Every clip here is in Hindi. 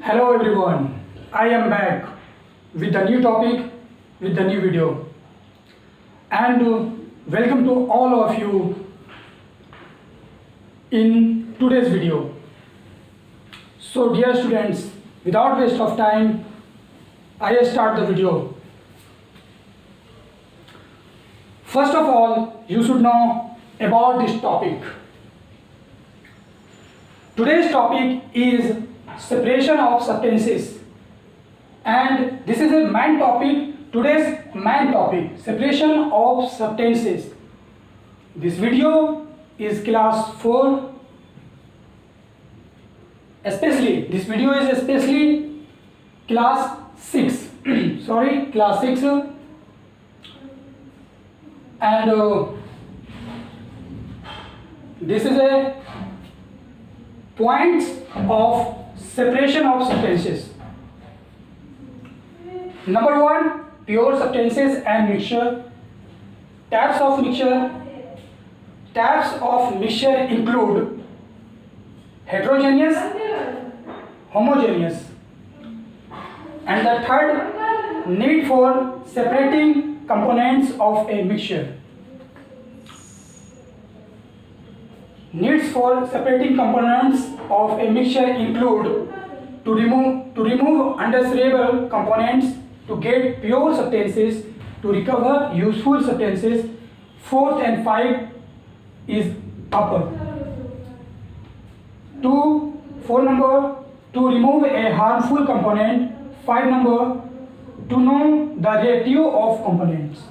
Hello everyone, I am back with a new topic, with a new video, and welcome to all of you in today's video. So dear students, without waste of time, I start the video. First of all, you should know about this topic. Today's topic is separation of substances, and this is a main topic, today's main topic, separation of substances. This video is class 4, this video is especially class 6 class 6, and this is a points of separation of substances. Number 1, pure substances and mixture. Types of mixture. Types of mixture include heterogeneous, homogeneous, and the third, need for separating components of a mixture. Needs for separating components of a mixture include to remove undesirable components, to get pure substances, to recover useful substances. 4th and 5 is upper. 4 number, to remove a harmful component. 5 number, to know the ratio of components.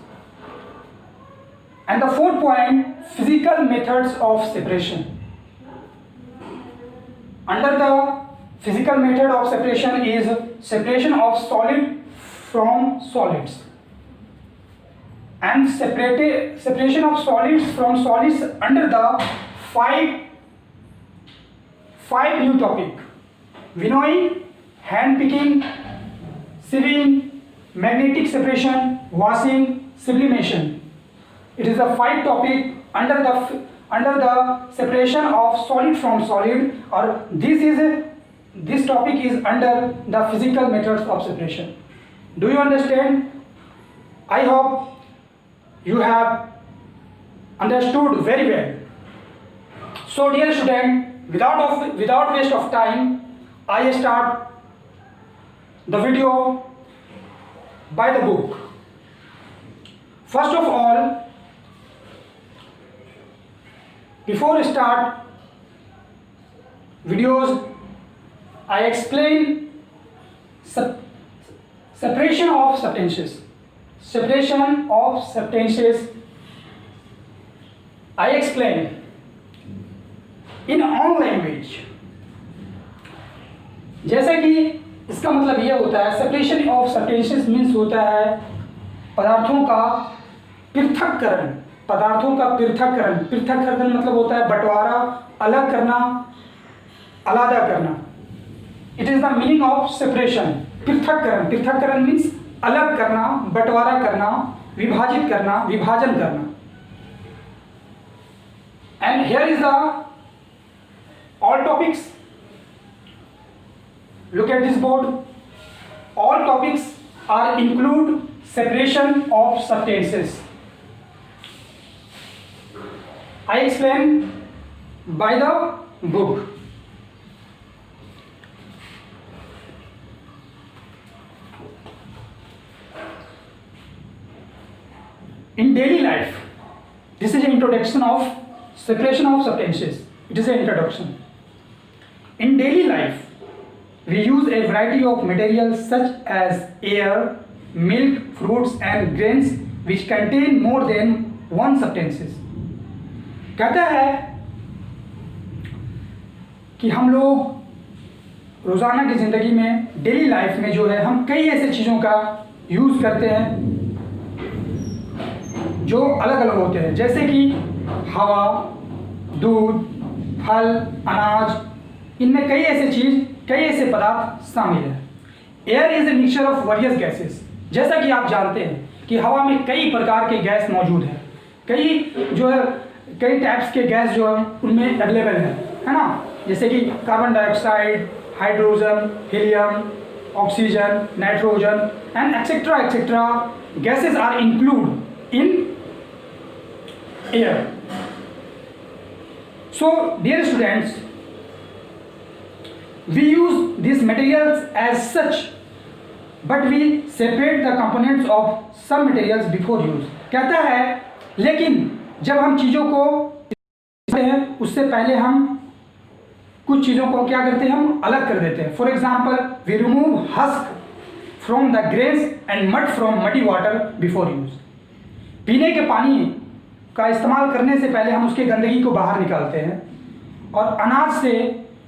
And the 4th point, physical methods of separation. Under the physical method of separation is separation of solid from solids. And separation of solids from solids under the 5 new topic: winnowing, hand picking, sieving, magnetic separation, washing, sublimation. It is a 5 topic under the separation of solid from solid, or this topic is under the physical methods of separation. Do you understand? I hope you have understood very well. So dear student, without waste of time, I start the video by the book. First of all, before I start videos, I explain separation of substances. Separation of substances, I explain in own language. जैसे कि इसका मतलब ये होता है, सेपरेशन ऑफ सब्सटेंसेस मीन्स होता है पदार्थों का पृथक्करण। पृथक्करण मतलब होता है बंटवारा, अलग करना, अलग करना। It is the meaning of separation. पृथक्करण मीन्स अलग करना, बंटवारा करना, विभाजित करना, विभाजन करना। And here is the all topics. Look at this board. All topics are include separation of substances. I explain by the book. In daily life, this is an introduction of separation of substances. It is an introduction. In daily life, we use a variety of materials such as air, milk, fruits and grains which contain more than one substances. कहता है कि हम लोग रोज़ाना की ज़िंदगी में, डेली लाइफ में जो है, हम कई ऐसे चीज़ों का यूज़ करते हैं जो अलग अलग होते हैं, जैसे कि हवा, दूध, फल, अनाज, इनमें कई ऐसे पदार्थ शामिल हैं। Air is a mixture of various gases. जैसा कि आप जानते हैं कि हवा में कई प्रकार के गैस मौजूद हैं, कई टाइप्स के गैस जो है उनमें अवेलेबल है ना। जैसे कि carbon dioxide, hydrogen, helium, oxygen, nitrogen and etcetera gases are included in air. So dear students, we use these materials as such, but we separate the components of some materials before use. कहता है लेकिन जब हम चीज़ों को हैं उससे पहले हम कुछ चीज़ों को क्या करते हैं, हम अलग कर देते हैं. For example, we remove husk from the grains and mud from muddy water before use. पीने के पानी का इस्तेमाल करने से पहले हम उसके गंदगी को बाहर निकालते हैं, और अनाज से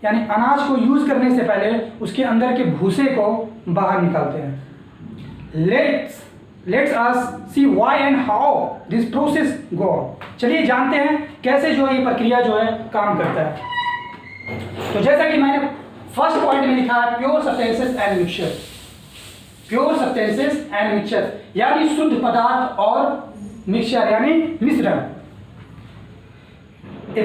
यानी अनाज को यूज़ करने से पहले उसके अंदर के भूसे को बाहर निकालते हैं. Let's us see why and how this process go. चलिए जानते हैं कैसे जो ये प्रक्रिया जो है काम करता है. तो जैसा कि मैंने फर्स्ट पॉइंट में लिखा है, pure substances and mixture. Pure substances and mixture यानी शुद्ध पदार्थ और मिक्सचर यानी मिश्रण. A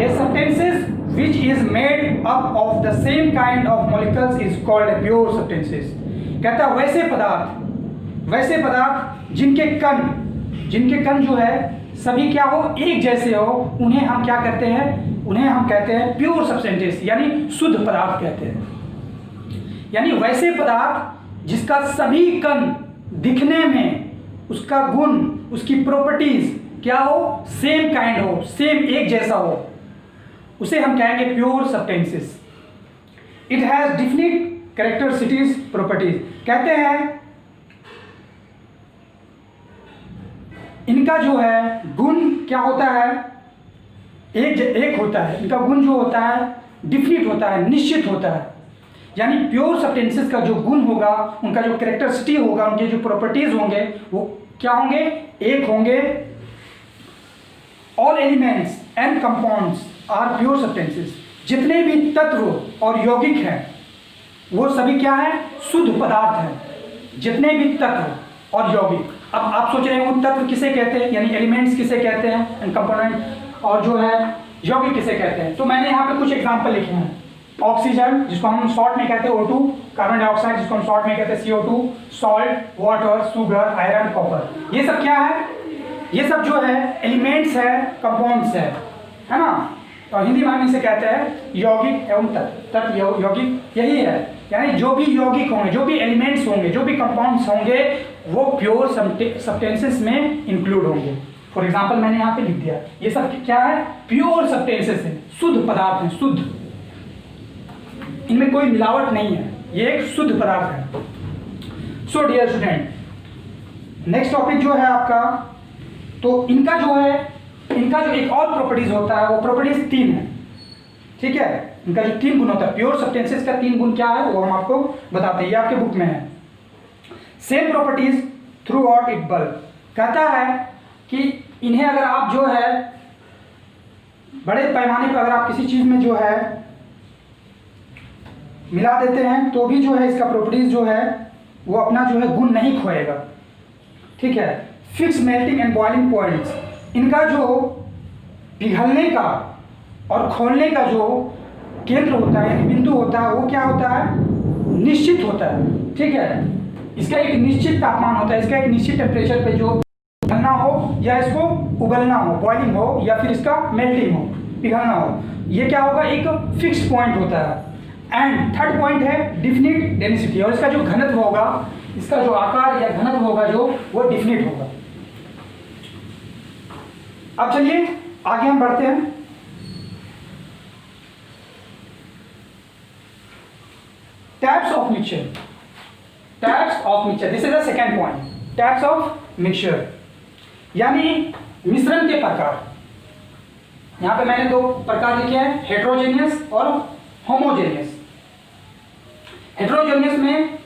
substances which is made up of the same kind of molecules is called a pure substances. कहता है वैसे पदार्थ जिनके कण जो है सभी क्या हो, एक जैसे हो, उन्हें हम क्या करते हैं, उन्हें हम कहते हैं प्योर सब्सटेंसेस यानी शुद्ध पदार्थ कहते हैं. यानी वैसे पदार्थ जिसका सभी कण दिखने में उसका गुण, उसकी प्रॉपर्टीज क्या हो, सेम काइंड हो, सेम एक जैसा हो, उसे हम कहेंगे pure substances. It has definite characteristics properties. कहते हैं इनका जो है गुण क्या होता है, एक होता है. इनका गुण जो होता है डिफिनिट होता है, निश्चित होता है. यानी प्योर सब्सटेंसेस का जो गुण होगा, उनका जो कैरेक्टरिस्टिक होगा, उनके जो प्रॉपर्टीज होंगे वो क्या होंगे, एक होंगे. All elements and compounds are pure substances. जितने भी तत्व और यौगिक हैं वो सभी क्या है, शुद्ध पदार्थ हैं. जितने भी तत्व और यौगिक. अब आप सोच रहे हैं वो तत्व किसे कहते हैं, यानी एलिमेंट्स किसे कहते हैं एंड कंपोनेंट, और जो है यौगिक किसे कहते हैं. तो मैंने यहाँ पे कुछ एग्जाम्पल लिखे हैं. ऑक्सीजन जिसको हम शॉर्ट में कहते हैं O2, कार्बन डाइऑक्साइड जिसको हम शॉर्ट में कहते हैं CO2, salt, water, sugar, iron, copper. ये सब क्या है, ये सब जो है एलिमेंट्स है, कंपाउंड्स है ना. तो हिंदी में हम इसे कहते हैं यौगिक एवं तत्व. यौगिक यही है, यानी जो भी यौगिक होंगे, जो भी एलिमेंट्स होंगे, जो भी कंपाउंड्स होंगे वो प्योर सब्सटेंसेस में इंक्लूड होंगे. फॉर एग्जाम्पल मैंने यहाँ पे लिख दिया, ये सब क्या है, प्योर सब्सटेंसेस है, शुद्ध पदार्थ है, शुद्ध, इनमें कोई मिलावट नहीं है, ये एक शुद्ध पदार्थ है. So dear student, next topic जो है आपका, तो इनका जो एक और प्रॉपर्टीज होता है, वो प्रॉपर्टीज 3 है. ठीक है, इनका जो 3 गुण होता है, प्योर सब्सटेंसेस का 3 गुण क्या है वो हम आपको बताते हैं. ये आपके बुक में है. Same properties through out it bulk. कहता है कि इन्हें अगर आप जो है बड़े पैमाने पर अगर आप किसी चीज में जो है मिला देते हैं तो भी जो है इसका प्रॉपर्टीज जो है वो अपना जो है गुण नहीं खोएगा. ठीक है. Fix melting and boiling points. इनका जो पिघलने का और खोलने का जो केंद्र होता है, बिंदु होता है, वो क्या होता है, निश्चित होता है. ठीक है. इसका एक निश्चित तापमान होता है, इसका एक निश्चित टेम्परेचर पे जो पिघलना हो या इसको उबलना हो, बॉइलिंग हो, या फिर इसका मेल्टिंग हो, पिघलना हो, ये क्या होगा, एक फिक्स्ड पॉइंट होता है. एंड थर्ड पॉइंट है डिफिनिट डेंसिटी. और इसका जो घनत्व होगा, इसका जो आकार या घनत्व होगा जो वो डिफिनिट होगा. अब चलिए आगे हम बढ़ते हैं. Types of mixture. Types of mixture, this is the second point. Types of mixture यानी मिश्रण के प्रकार. यहां पे मैंने 2 प्रकार लिखे हैं, हेट्रोजेनियस और होमोजेनियस. हेट्रोजेनियस में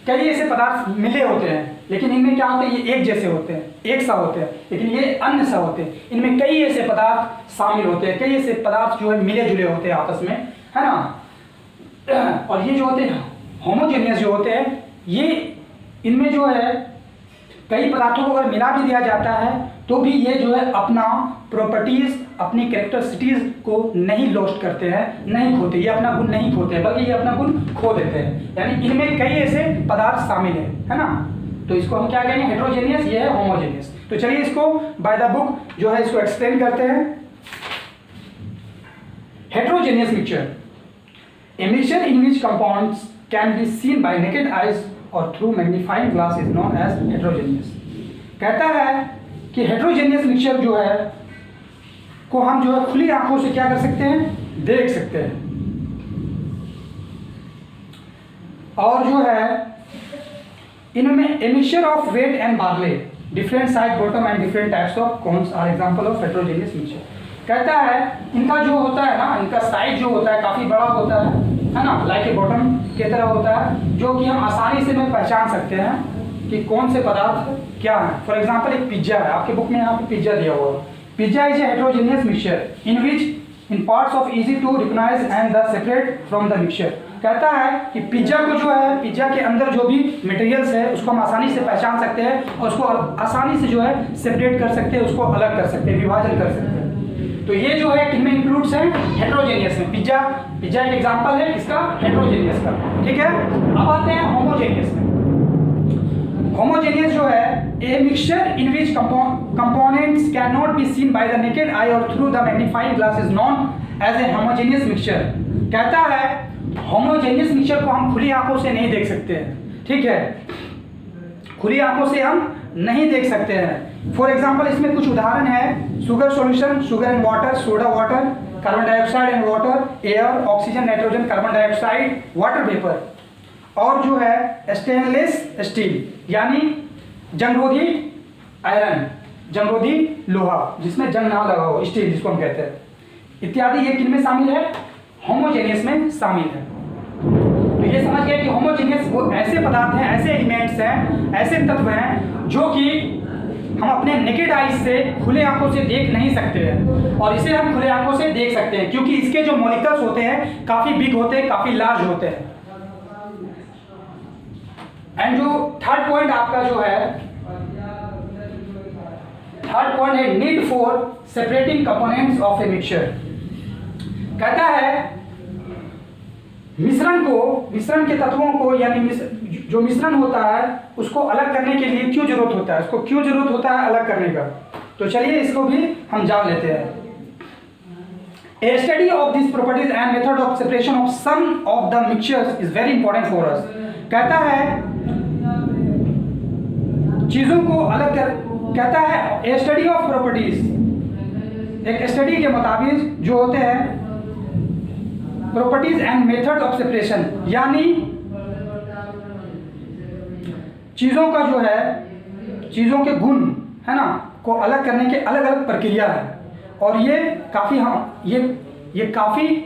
कई ऐसे पदार्थ मिले होते हैं, लेकिन इनमें क्या होते हैं, ये एक जैसे होते हैं, एक सा होते हैं, लेकिन ये अन्य सा होते हैं. इनमें कई ऐसे पदार्थ शामिल होते हैं, कई ऐसे पदार्थ जो है मिले जुले होते हैं आपस में, है ना. और ये जो होते हैं होमोजेनियस जो होते हैं, ये इनमें जो है कई पदार्थों को अगर मिला भी दिया जाता है तो भी ये जो है अपना प्रॉपर्टीज, अपनी कैरेक्टरिस्टिक्स को नहीं लॉस्ट करते हैं, नहीं खोते, ये अपना गुण नहीं खोते हैं, बल्कि ये अपना गुण खो देते हैं। यानी इनमें कई ऐसे पदार्थ शामिल है ना। तो इसको हम क्या कहेंगे, हेट्रोजेनियस, ये है होमोजेनियस। तो चलिए इसको बाय द बुक जो है इसको एक्सप्लेन करते हैं। Heterogeneous mixture, a mixture in which compounds can be seen by naked eyes और through magnifying glass is known as heterogeneous. कहता है कि हेट्रोजेनियस मिक्सचर जो है को हम जो है खुली आंखों से क्या कर सकते हैं, देख सकते हैं। और जो है इनमें a mixture of wheat and barley, different size bottom and different types of corns are example of heterogeneous mixture. कहता है इनका जो होता है ना, इनका साइज जो होता है काफी बड़ा होता है ना, लाइक ए बॉटम की तरह होता है, जो कि हम आसानी से में पहचान सकते हैं कि कौन से पदार्थ क्या है। फॉर एग्जांपल एक पिज्जा है, आपके बुक में यहाँ पे पिज्जा दिया हुआ है। Pizza is a heterogeneous mixture in which in parts of easy to recognise and the separate from the mixture. कहता है कि पिज्जा को जो है, पिज्जा के अंदर जो भी मटेरियल्स है उसको हम आसानी से पहचान सकते हैं और उसको आसानी से जो है सेपरेट कर सकते हैं, उसको अलग कर सकते हैं, विभाजन कर सकते हैं। तो ये जो है किनमें इंक्लूड्स है, हेट्रोजेनियस में। पिज्जा एक एग्जांपल है इसका, हेट्रोजेनियस का, ठीक है। अब आते हैं होमोजेनियस में। होमोजेनियस जो है a mixture in which components can not be seen by the naked eye और through the magnifying glass is known as a homogeneous mixture. कहता है होमोजेनियस मिक्सचर को हम खुली आंखों से नहीं देख सकते हैं, ठीक है, खुली आंखों से हम नहीं देख सकते हैं। फॉर एग्जांपल इसमें कुछ उदाहरण है, sugar solution, sugar and water, soda water, carbon dioxide and water, air, oxygen, nitrogen, carbon dioxide, water vapour. और जो है स्टेनलेस स्टील यानी जंगरोधी आयरन, जंगरोधी लोहा जिसमें जंग ना लगा हो, स्टील जिसको हम कहते हैं, इत्यादि। ये किनमें शामिल है, होमोजेनियस में शामिल है। तो ये समझ गए कि होमोजेनियस वो ऐसे पदार्थ हैं, ऐसे एलिमेंट्स हैं, ऐसे तत्व हैं जो कि हम अपने नेकेड आइज से खुले आंखों से देख नहीं सकते हैं, और इसे हम खुले आंखों से देख सकते हैं क्योंकि इसके जो मॉलिक्यूल्स होते हैं काफी बिग होते हैं, काफी लार्ज होते हैं। एंड जो थर्ड पॉइंट आपका जो है, थर्ड पॉइंट है need for separating components of a mixture. कहता है मिश्रण के तत्वों को, यानी जो मिश्रण होता है उसको अलग करने के लिए क्यों जरूरत होता है, उसको क्यों जरूरत होता है अलग करने का। तो चलिए इसको भी हम जान लेते हैं। A study of these properties and method of separation of some of the mixtures is very important for us. कहता है चीजों को अलग कर, कहता है ए स्टडी ऑफ प्रॉपर्टीज, एक स्टडी के मुताबिक जो होते हैं properties and method of separation, यानी चीजों का जो है, चीजों के गुण है ना को अलग करने के अलग अलग प्रक्रिया है, और ये काफी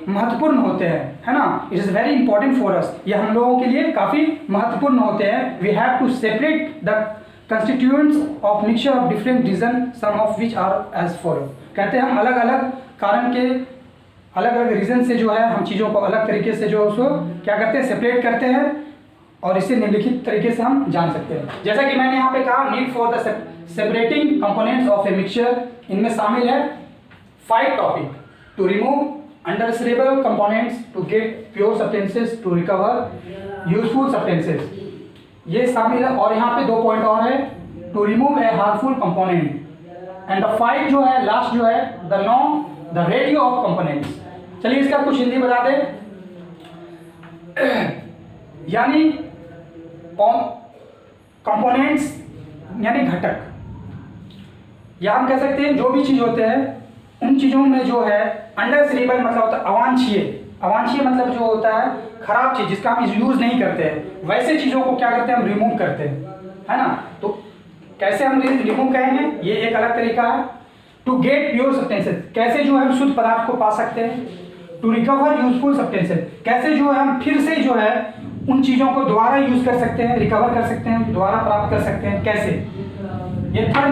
महत्वपूर्ण होते हैं, है ना। It is very important for us, ये हम लोगों के लिए काफी महत्वपूर्ण होते हैं। We have to separate the constituents of mixture of different reason, some of which are as follow. कहते हैं हम अलग अलग कारण के अलग अलग रीजन से जो है हम चीज़ों को अलग तरीके से जो उसको क्या करते हैं, सेपरेट करते हैं, और इसे निम्नलिखित तरीके से हम जान सकते हैं। जैसा कि मैंने यहाँ पे कहा, need for the separating components of a mixture, इनमें शामिल है 5 topic: to remove undesirable components, to get pure substances, to recover useful substances, ये शामिल है। और यहाँ पे 2 पॉइंट और है, to remove a harmful component and the 5 जो है लास्ट जो है the know the ratio of components. चलिए इसका कुछ हिंदी बता दें। यानी कंपोनेंट्स यानी घटक, या हम कह सकते हैं जो भी चीज होते हैं उन चीजों में जो है अनडिजायरेबल मतलब होता है अवांछनीय, अवांछनीय मतलब जो होता है खराब चीज जिसका हम यूज नहीं करते हैं, वैसे चीजों को क्या करते हैं हम रिमूव करते हैं, है ना। तो कैसे हम रिमूव करेंगे, ये एक अलग तरीका है। टू गेट प्योर सब्सटेंसेस, कैसे जो है हम शुद्ध पदार्थ को पा सकते हैं। टू रिकवर यूजफुल सब्सटेंसेस, कैसे जो है हम फिर से जो है उन चीजों को दोबारा यूज कर सकते हैं, रिकवर कर सकते हैं, दोबारा प्राप्त कर सकते हैं, कैसे। ये थर्ड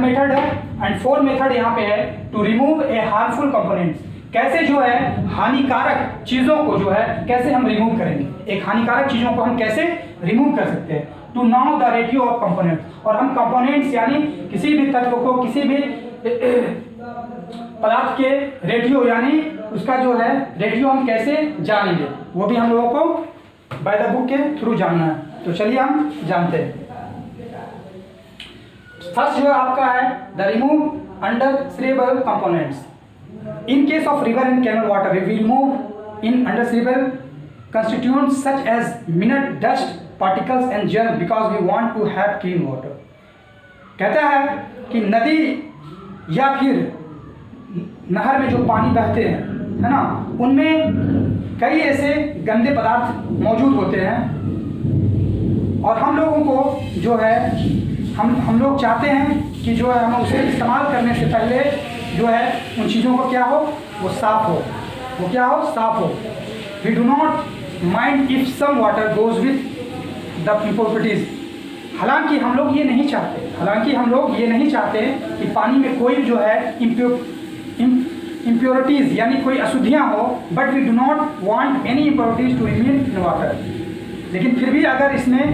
मेथड है। एंड फोर्थ मेथड यहाँ पे है to remove a harmful components, कैसे जो है हानिकारक चीजों को जो है कैसे हम रिमूव करेंगे, एक हानिकारक चीजों को हम कैसे रिमूव कर सकते हैं। To know the ratio of components, और हम कंपोनेंट्स यानी किसी भी तत्व को, किसी भी पदार्थ के रेटियो यानी उसका जो है रेटियो हम कैसे जानेंगे, वो भी हम लोगों को बाय द बुक के थ्रू जानना है। तो चलिए हम जानते हैं। फर्स्ट जो आपका है the remove undesirable components. In case of river and canal water we remove in undesirable constituents such as minute, dust particles and germ because we want to have clean water. कहता है कि नदी या फिर नहर में जो पानी बहते हैं, है ना, उनमें कई ऐसे गंदे पदार्थ मौजूद होते हैं, और हम लोगों को जो है हम लोग चाहते हैं कि जो है हम उसे इस्तेमाल करने से पहले जो है उन चीज़ों को क्या हो, वो साफ हो, वो क्या हो, साफ हो। We do not mind if some water goes with the impurities. हालांकि हम लोग ये नहीं चाहते कि पानी में कोई जो है इम्प्योरिटीज यानी कोई अशुद्धियाँ हो, but we do not want any impurities to remain in water. लेकिन फिर भी अगर इसमें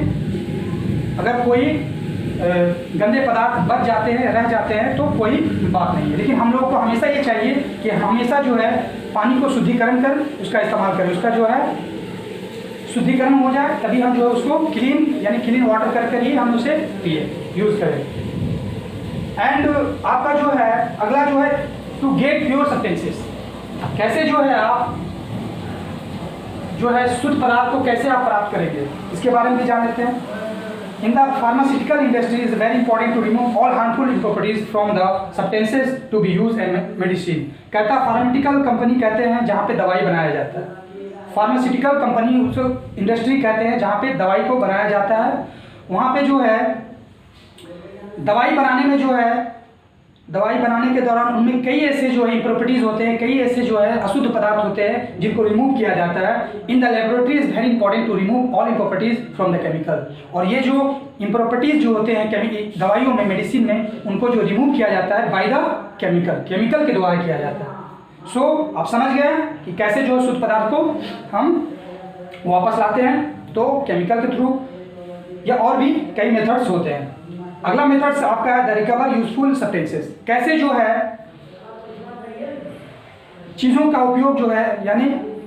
अगर कोई गंदे पदार्थ बच जाते हैं, रह जाते हैं, तो कोई बात नहीं है। लेकिन हम लोग को हमेशा ये चाहिए कि हमेशा जो है पानी को शुद्धिकरण कर उसका इस्तेमाल करें, उसका जो है शुद्धिकरण हो जाए, तभी हम जो है उसको क्लीन यानी क्लीन वाटर कर ही हम उसे पिए, यूज़ करें। एंड आपका जो है अगला जो है टू गेट प्योर सब्सटेंसेस। कैसे जो है आप जो है शुद्ध पदार्थ को कैसे आप प्राप्त करेंगे, इसके बारे में भी जान लेते हैं। In the pharmaceutical industry, it is very important to remove all harmful impurities from the substances to be used in medicine। कहता फार्मास्यूटिकल कंपनी कहते हैं जहाँ पे दवाई बनाया जाता है, फार्मास्यूटिकल कंपनी उस इंडस्ट्री कहते हैं जहाँ पे दवाई को बनाया जाता है। वहाँ पे जो है दवाई बनाने के दौरान उनमें कई ऐसे जो है इम्प्रोपर्टीज होते हैं, कई ऐसे जो है अशुद्ध पदार्थ होते हैं जिनको रिमूव किया जाता है। In the laboratory is very important to remove all impurities from the chemical. और ये जो इम्प्रोपर्टीज जो होते हैं दवाइयों में, मेडिसिन में, उनको जो रिमूव किया जाता है बाय द केमिकल के द्वारा किया जाता है। सो आप समझ गए कि कैसे जो शुद्ध पदार्थ को हम वापस लाते हैं, तो केमिकल के थ्रू या और भी कई मेथड्स होते हैं। अगला मेथड्स आपका है द रिकवर यूजफुल सब्सटेंसेस। कैसे जो है चीज़ों का उपयोग जो है यानी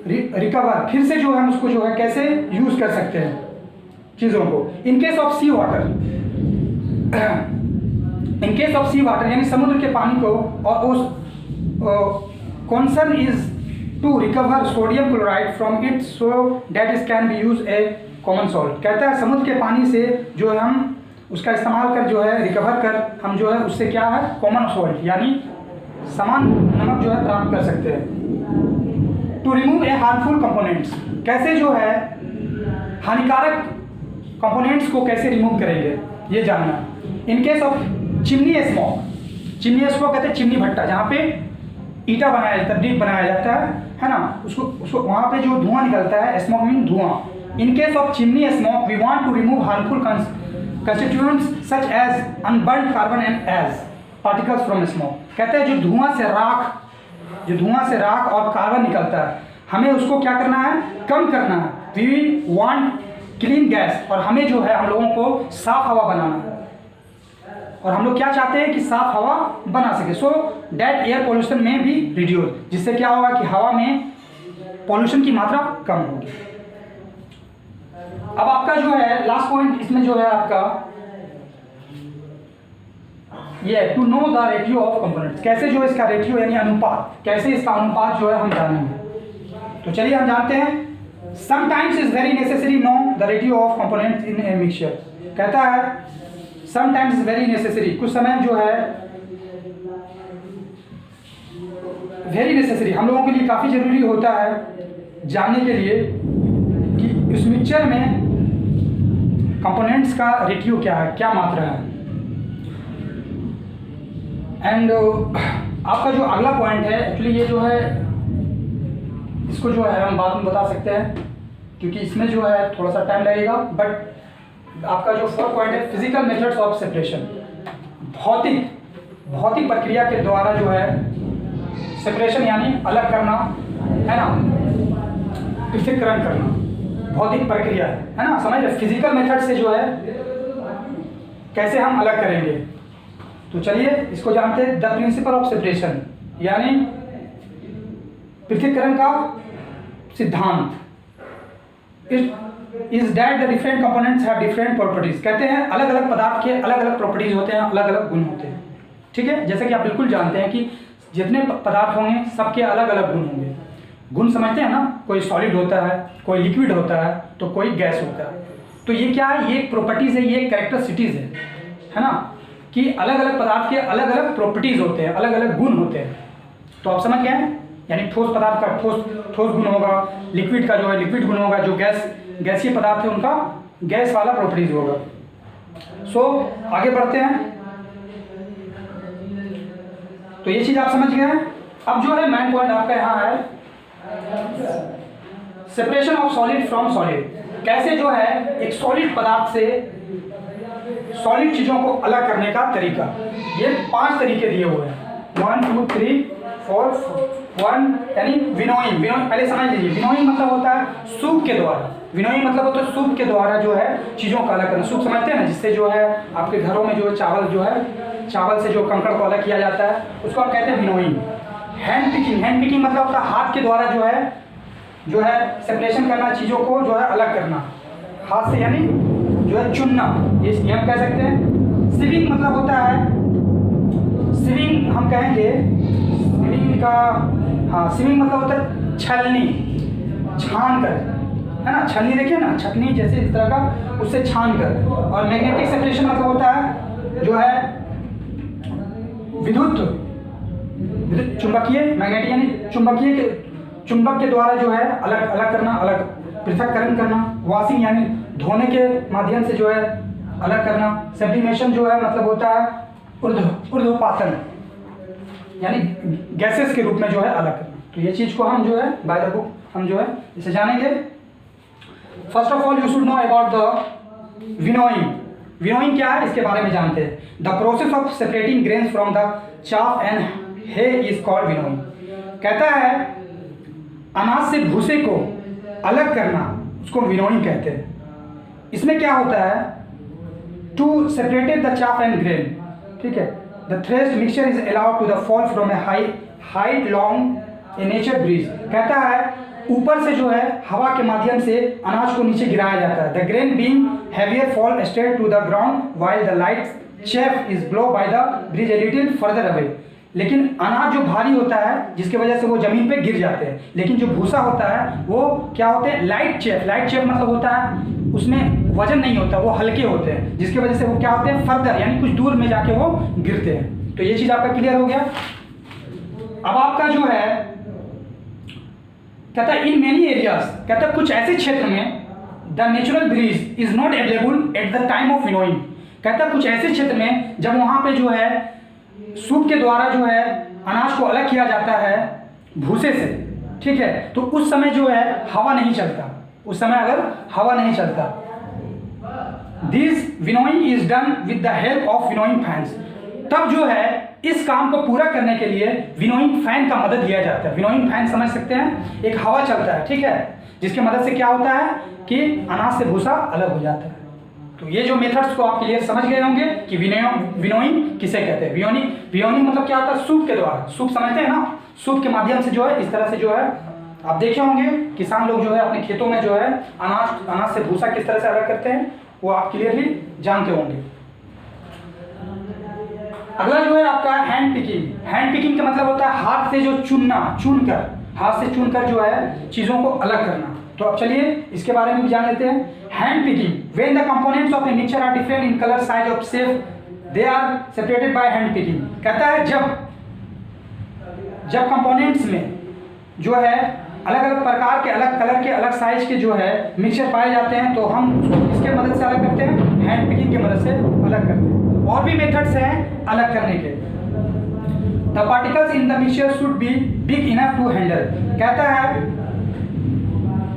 रिकवर, फिर से जो है हम उसको जो है कैसे यूज कर सकते हैं चीज़ों को। In case of sea water यानी समुद्र के पानी को, और उस concern is to recover sodium chloride from it so that is can be use a common salt. कहता है समुद्र के पानी से जो है हम उसका इस्तेमाल कर जो है रिकवर कर हम जो है उससे क्या है कॉमन सॉल्ट यानी समान नमक जो है प्राप्त कर सकते हैं। To remove a harmful components. कैसे जो है हानिकारक कंपोनेंट्स को कैसे रिमूव करेंगे ये जानना। इन केस ऑफ चिमनी स्मोक कहते हैं चिमनी भट्टा, जहाँ पे ईटा बनाया जाता है, ब्रिक बनाया जाता है ना, उसको वहाँ पे जो धुआं निकलता है, स्मोक मीन धुआं। In case of chimney smoke we want to remove harmful constituents such as unburnt carbon and ash particles from smoke। कहते हैं जो धुआं से राख और कार्बन निकलता है, हमें उसको क्या करना है, कम करना है। वी वांट क्लीन गैस, और हमें जो है हम लोगों को साफ हवा बनाना है, और हम लोग क्या चाहते हैं कि साफ हवा बना सके। सो दैट एयर पोल्यूशन में भी रिड्यूस, जिससे क्या होगा कि हवा में पॉल्यूशन की मात्रा कम होगी। अब आपका जो है लास्ट पॉइंट इसमें जो है आपका ये to know the ratio of components. कैसे जो इसका रेशियो यानी अनुपात, कैसे इसका अनुपात जो है हम जानेंगे। तो चलिए हम जानते हैं। Sometimes is very necessary no the ratio of components in a mixture. कहता है समटाइम्स इज वेरी नेसेसरी, कुछ समय जो है वेरी नेसेसरी हम लोगों के लिए काफ़ी ज़रूरी होता है जानने के लिए कि इस मिक्सचर में कंपोनेंट्स का रेशियो क्या है, क्या मात्रा है। एंड आपका जो अगला पॉइंट है एक्चुअली ये जो है इसको जो है हम बाद में बता सकते हैं क्योंकि इसमें जो है थोड़ा सा टाइम लगेगा। बट आपका जो 4 पॉइंट है फिजिकल मेथड्स ऑफ सेपरेशन, भौतिक प्रक्रिया के द्वारा जो है सेपरेशन यानी अलग करना है ना, पृथक्करण करना। भौतिक प्रक्रिया है ना, समझ रहे, फिजिकल मेथड से जो है कैसे हम अलग करेंगे। तो चलिए इसको जानते हैं। द प्रिंसिपल ऑफ सेपरेशन यानी पृथक्करण का सिद्धांत is that the different components have different properties. कहते हैं अलग अलग पदार्थ के अलग अलग प्रॉपर्टीज होते हैं, अलग अलग गुण होते हैं। ठीक है, जैसे कि आप बिल्कुल जानते हैं कि जितने पदार्थ होंगे सबके अलग अलग गुण होंगे। गुण समझते हैं ना, कोई सॉलिड होता है, कोई लिक्विड होता है, तो कोई गैस होता है। तो ये क्या है, ये प्रॉपर्टीज है, ये कैरेक्टरिस्टिक्स है ना, कि अलग अलग पदार्थ के अलग अलग प्रॉपर्टीज होते हैं, अलग अलग गुण होते हैं। तो आप समझ गए, यानी ठोस पदार्थ का ठोस गुण होगा, लिक्विड का जो है लिक्विड गुण होगा, जो गैसीय पदार्थ है उनका गैस वाला प्रॉपर्टीज होगा। सो आगे बढ़ते हैं। तो ये चीज आप समझ गए हैं। अब जो है मेन पॉइंट आपका यहाँ है separation of solid from solid. कैसे जो है एक सॉलिड पदार्थ से सॉलिड चीजों को अलग करने का तरीका। ये 5 तरीके दिए हुए हैं, 1 2 3 4 1, यानी विनोइंग। पहले समझ लीजिए, विनोइंग मतलब होता है सूप के द्वारा। विनोइंग मतलब होता है सूप के द्वारा जो है चीज़ों का अलग करना। सूप समझते हैं ना, जिससे जो है आपके घरों में जो है चावल से जो कंकड़ को अलग किया जाता है, उसको हम कहते हैं विनोइंग। हैंड पिकिंग मतलब होता है हाथ के द्वारा जो है सेपरेशन करना, चीज़ों को जो है अलग करना हाथ से, यानी जो है चुनना, ये हम कह सकते हैं। सिविंग मतलब होता है, सिविंग हम कहेंगे, सिविंग मतलब होता है छलनी, छान कर, है ना, छलनी देखिए ना, छकनी जैसे इस तरह का, उससे छान कर। और मैग्नेटिक सेपरेशन मतलब होता है जो है विद्युत चुंबकीय, मैग्नेटिक यानी चुंबक के द्वारा जो है अलग करना, अलग पृथक्करण करना। वॉशिंग यानी धोने के माध्यम से जो है अलग करना। सब्लिमेशन जो है मतलब होता है ऊर्ध्वपातन, यानी गैसेस के रूप में जो है अलग करना। तो ये चीज़ को हम जो है बाय द बुक हम जो है इसे जानेंगे। First of all you should know about the winnowing. Winnowing क्या है इसके बारे में जानते हैं। The process of separating grains from the chaff and hay is called winnowing. कहता है अनाज से भूसे को अलग करना, उसको विनोइंग कहते हैं। इसमें क्या होता है, to separated the chaff and grain, ठीक है, the threshed mixture is allowed to the fall from a height long a nature breeze. कहता है ऊपर से जो है हवा के माध्यम से अनाज को नीचे गिराया जाता है। The grain being heavier fall straight to the ground while the light chaff is blow by the breeze a little further away. लेकिन अनाज जो भारी होता है जिसकी वजह से वो जमीन पे गिर जाते हैं, लेकिन जो भूसा होता है वो क्या होते हैं, लाइट चेफ मतलब होता है उसमें वजन नहीं होता, वो हल्के होते हैं, जिसकी वजह से वो क्या होते हैं, फर्दर यानी कुछ दूर में जाके वो गिरते हैं। तो ये चीज़ आपका क्लियर हो गया। अब आपका जो है कहता है इन मेनी एरियाज, कहता है कुछ ऐसे क्षेत्र में the natural breeze is not available at the time of winnowing. कहता है कुछ ऐसे क्षेत्र में जब वहाँ पे जो है सूप के द्वारा जो है अनाज को अलग किया जाता है भूसे से, ठीक है, तो उस समय जो है हवा नहीं चलता, उस समय अगर हवा नहीं चलता। This winnowing is done with the help of winnowing fans. तब जो है इस काम को पूरा करने के लिए विनोइंग फैन का मदद लिया जाता है। विनोइंग फैन समझ सकते हैं, एक हवा चलता है, ठीक है, जिसकी मदद से क्या होता है कि अनाज से भूसा अलग हो जाता है। तो ये जो मेथड्स को आप क्लियर समझ गए होंगे कि विनोइंग किसे कहते हैं। विनोइंग मतलब क्या होता है, सूप के द्वारा, सूप समझते हैं ना, सूप के माध्यम से जो है इस तरह से जो है आप देखे होंगे किसान लोग जो है अपने खेतों में जो है अनाज से भूसा किस तरह से अलग करते हैं, वो आप क्लियरली जानते होंगे। अगला जो है आपका हैंड पिकिंग। हैंड पिकिंग का मतलब होता है हाथ से जो हाथ से चुनकर जो है चीज़ों को अलग करना। तो अब चलिए इसके बारे में भी जान लेते हैं। Hand picking, when the components of a mixture are different in colour, size और shape, they are separated by hand picking. कहता है जब कंपोनेंट्स में जो है अलग अलग प्रकार के, अलग कलर के, अलग साइज के जो है मिक्सचर पाए जाते हैं, तो हम उसको किसके मदद से अलग करते हैं, हैंड पिकिंग की मदद से अलग करते हैं। और भी मेथड्स हैं अलग करने के। The particles in the mixture should be big enough to handle. कहता है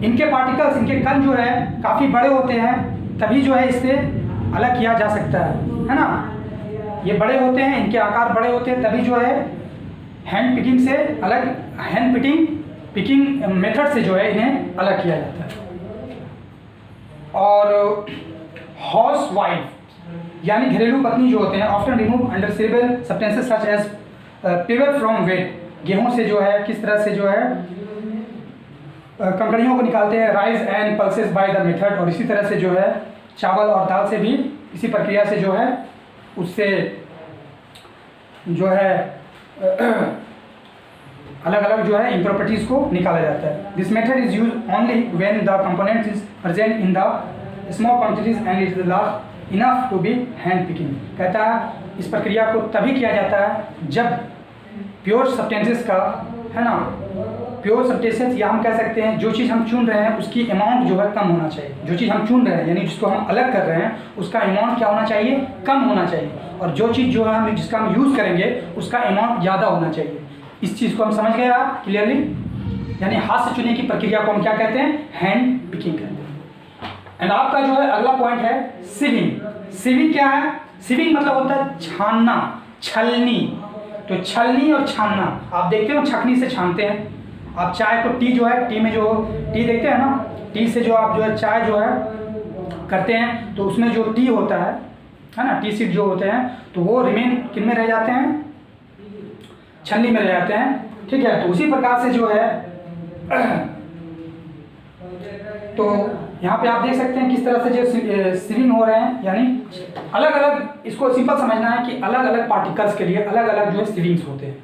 इनके पार्टिकल्स, इनके कण जो है काफ़ी बड़े होते हैं, तभी जो है इससे अलग किया जा सकता है ना। ये बड़े होते हैं, इनके आकार बड़े होते हैं, तभी जो है हैंड पिकिंग से अलग, हैंड पिकिंग मेथड से जो है इन्हें अलग किया जाता है। और हाउस वाइफ यानी घरेलू पत्नी जो होते हैं often remove undesirable substances such as pure from wheat, गेहूं से जो है किस तरह से जो है कंकड़ियों को निकालते हैं, rice and pulses by the method, और इसी तरह से जो है चावल और दाल से भी इसी प्रक्रिया से जो है उससे जो है अलग अलग जो है इम्प्रॉपर्टीज को निकाला जाता है। This method is use only when the components is present in the small quantities and it is large enough to be hand picking. कहता है इस प्रक्रिया को तभी किया जाता है जब प्योर सब्सटेंसेस का, है ना, प्योर सब्सटेंसेस या हम कह सकते हैं जो चीज़ हम चुन रहे हैं उसकी अमाउंट जो है कम होना चाहिए। जो चीज़ हम चुन रहे हैं यानी जिसको हम अलग कर रहे हैं उसका अमाउंट क्या होना चाहिए, कम होना चाहिए, और जो चीज़ जो है हम जिसका हम यूज़ करेंगे उसका अमाउंट ज़्यादा होना चाहिए। इस चीज़ को हम समझ गए आप क्लियरली। यानी हाथ से चुनने की प्रक्रिया को हम क्या कहते हैं, हैंड पिकिंग कहते हैं। एंड आपका जो है अगला पॉइंट है सिविंग। सिविंग क्या है, सिविंग मतलब होता है छानना, छलनी। तो छलनी और छानना आप देखते हो छकनी से छानते हैं। आप चाय को टी जो है, टी में जो टी देखते हैं ना, टी से जो आप जो है चाय जो है करते हैं तो उसमें जो टी होता है ना, टी सीड जो होते हैं तो वो रिमेन किन में रह जाते हैं, छलनी में रह जाते हैं। ठीक है, तो उसी प्रकार से जो है तो यहाँ पे आप देख सकते हैं किस तरह से जो सिविंग हो रहे हैं, यानी अलग अलग, इसको सिंपल समझना है कि अलग अलग पार्टिकल्स के लिए अलग अलग जो है सिविंग्स होते हैं।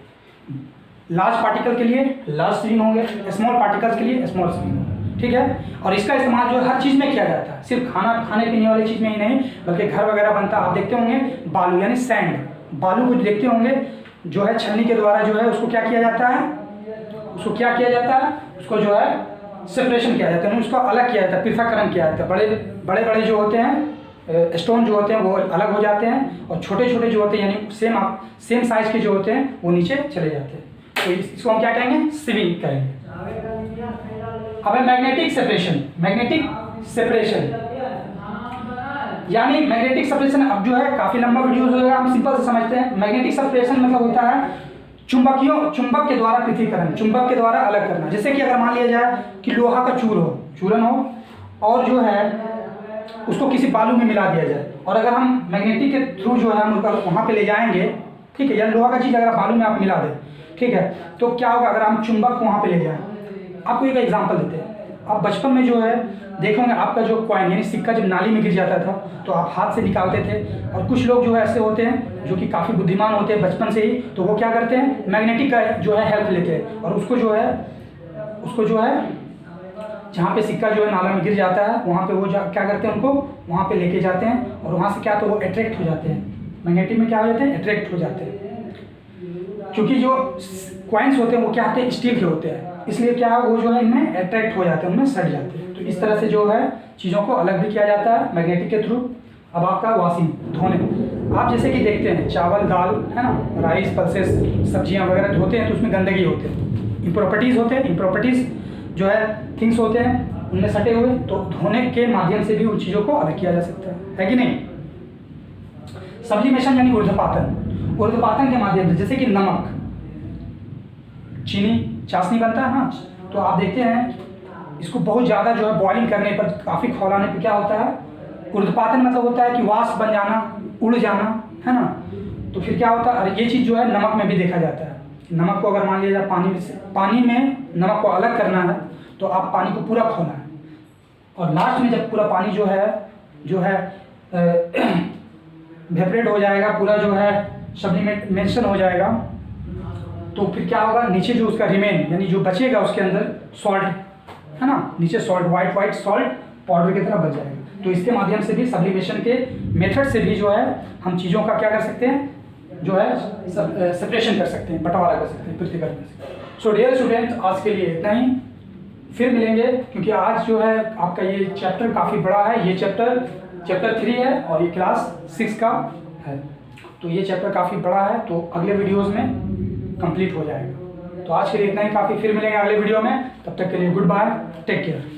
लार्ज पार्टिकल के लिए लार्ज सिविंग होंगे, स्मॉल पार्टिकल्स के लिए स्मॉल सिविंग होंगे। ठीक है, और इसका इस्तेमाल जो है हर चीज़ में किया जाता है, सिर्फ खाने पीने वाली चीज़ में ही नहीं बल्कि घर वगैरह बनता है। आप देखते होंगे बालू यानी सैंड, बालू को देखते होंगे जो है छलनी के द्वारा जो है उसको क्या किया जाता है, उसको क्या किया जाता है, उसको जो है सेपरेशन किया जाता है, उसको अलग किया जाता है, पृथक्करण किया जाता है। बड़े बड़े जो होते हैं स्टोन जो होते हैं वो अलग हो जाते हैं, और छोटे छोटे जो होते हैं यानी सेम साइज के जो होते हैं वो नीचे चले जाते हैं। तो इसको हम क्या कहेंगे, सिविंग कहेंगे। अब है मैग्नेटिक सेपरेशन। मैग्नेटिक सेपरेशन यानी मैग्नेटिक सेपरेशन अब जो है काफ़ी लंबा वीडियो हो जाएगा, हम सिंपल से समझते हैं। मैग्नेटिक सेपरेशन मतलब होता है चुंबक के द्वारा पृथक्करण, चुंबक के द्वारा अलग करना। जैसे कि अगर मान लिया जाए कि लोहा का चूरन हो और जो है उसको किसी बालू में मिला दिया जाए, और अगर हम मैग्नेटिक के थ्रू जो है हम वहाँ पे ले जाएंगे, ठीक है, या लोहा का चीज़ अगर बालू में आप मिला दें, ठीक है, तो क्या होगा अगर हम चुंबक वहाँ पे ले जाएं। आपको एक एग्जांपल देते हैं। आप बचपन में जो है देखोगे आपका जो कॉइन यानी सिक्का जब नाली में गिर जाता था तो आप हाथ से निकालते थे, और कुछ लोग जो है ऐसे होते हैं जो कि काफ़ी बुद्धिमान होते हैं बचपन से ही, तो वो क्या करते हैं मैग्नेटिक का जो है हेल्प लेते हैं, और उसको जो है जहाँ पे सिक्का जो है नाला में गिर जाता है वहाँ पे वो क्या करते हैं, उनको वहाँ पे लेके जाते हैं, और वहाँ से क्या तो वो अट्रैक्ट हो जाते हैं। मैग्नेटिक में क्या हो जाते हैं, अट्रैक्ट हो जाते हैं। क्योंकि जो कॉइन्स होते हैं वो क्या होते हैं, स्टील के होते हैं, इसलिए क्या है वो जो है इनमें अट्रैक्ट हो जाते हैं, उनमें सट जाते हैं। तो इस तरह से जो है चीज़ों को अलग भी किया जाता है मैग्नेटिक के थ्रू। अब आपका वॉशिंग, धोने, आप जैसे कि देखते हैं चावल दाल है ना, राइस पल्सेस सब्जियां वगैरह धोते हैं तो उसमें गंदगी होते हैं, इम्प्रॉपर्टीज़ होते हैं, इम्प्रॉपर्टीज़ जो है थिंग्स होते हैं उनमें सटे हुए, तो धोने के माध्यम से भी उन चीज़ों को अलग किया जा सकता है कि नहीं। सब्लिमेशन यानी ऊर्ध्वपातन के माध्यम से, जैसे कि नमक, चीनी, चाशनी बनता है ना, तो आप देखते हैं इसको बहुत ज़्यादा जो है बॉइलिंग करने पर, काफ़ी खौलाने पर क्या होता है, ऊर्ध्वपातन मतलब होता है कि वाष्प बन जाना, उड़ जाना, है ना। तो फिर क्या होता है, और ये चीज़ जो है नमक में भी देखा जाता है। नमक को अगर मान लिया जाए पानी में नमक को अलग करना है तो आप पानी को पूरा खोना है, और लास्ट में जब पूरा पानी जो है वेपरेट हो जाएगा, पूरा जो है सब्लिमेशन हो जाएगा, तो फिर क्या होगा, नीचे जो उसका रिमेन यानी जो बचेगा उसके अंदर सॉल्ट है ना, नीचे सॉल्ट वाइट सॉल्ट पाउडर की तरह बच जाएगा। तो इसके माध्यम से भी सब्लिमेशन के मेथड से भी जो है हम चीज़ों का क्या कर सकते हैं, जो है सेपरेशन कर सकते हैं, बंटवारा कर सकते हैं, पृथक्करण कर सकते हैं। सो डियर स्टूडेंट्स, आज के लिए इतना ही, फिर मिलेंगे, क्योंकि आज जो है आपका ये चैप्टर काफ़ी बड़ा है। ये चैप्टर 3 है और ये क्लास 6 का है, तो ये चैप्टर काफ़ी बड़ा है, तो अगले वीडियोज़ में कंप्लीट हो जाएगा। तो आज के लिए इतना ही काफ़ी, फिर मिलेंगे अगले वीडियो में, तब तक के लिए गुड बाय, टेक केयर।